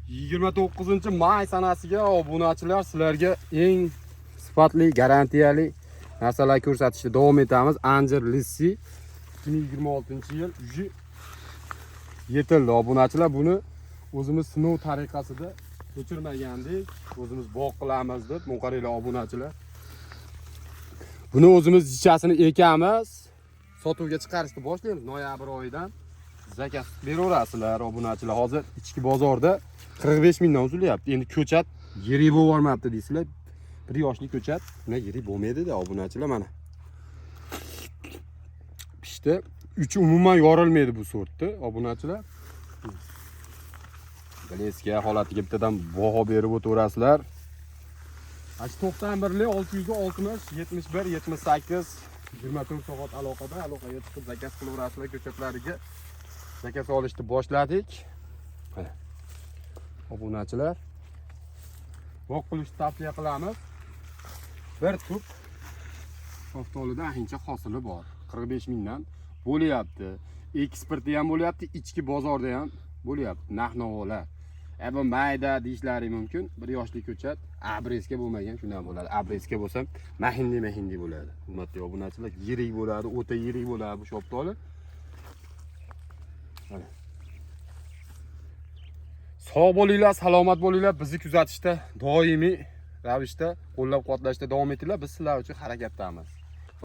29-may sanasiga obunachilar sizlarga eng sifatli, garantiyali narsalar ko'rsatishda davom etamiz. Anjir Lissi 2026-yil uji yetildi. Obunachilar buni o'zimiz sinov tariqasida ko'chirmagandik. O'zimiz bog' qilamiz deb muqarrarlar obunachilar. Buni o'zimiz jichasini ekamiz. Sotuvga chiqarishni boshlaymiz noyabr oyidan. Zakaz beraverasizlar obunachilar. Hozir ichki bozorda 45 mingdan uzilyapti. Endi ko'chat yirik bo'lib olmabdi deysizlar. Bir yoshli ko'chat, buna yirik bo'lmaydi-da obunachilar mana. Pishdi. Uchi umuman yorilmaydi bu sortda obunachilar. Galeska holatiga bittadan baho berib o'tirasizlar. 91 660 71 78 24 soat aloqaga chiqib zakaz qilaverasizlar ko'chatlariga. Zakaz olishni boshladik. Obunachilar bog' qilishni tavsiya qilamiz. Bir tub shoftolida ancha hosili bor. 45 mingdan bo'lyapti. Eksporti ham bo'lyapti, ichki bozorda ham bo'lyapti. Narx-navolar. Bu mayda deyishlari mumkin. Bir yoshli ko'chat abreska bo'lmagan shundan bo'ladi. Abreska bo'lsa mahindi bo'ladi. Hurmatli obunachilar, yirik bo'ladi, o'ta yirik bo'ladi bu shoftoli. Mana. Sog' bo'linglar, salomat bo'linglar. Bizni kuzatishda doimiy ravishda qo'llab-quvvatlashda davom etinglar. Biz sizlar uchun harakatdamiz.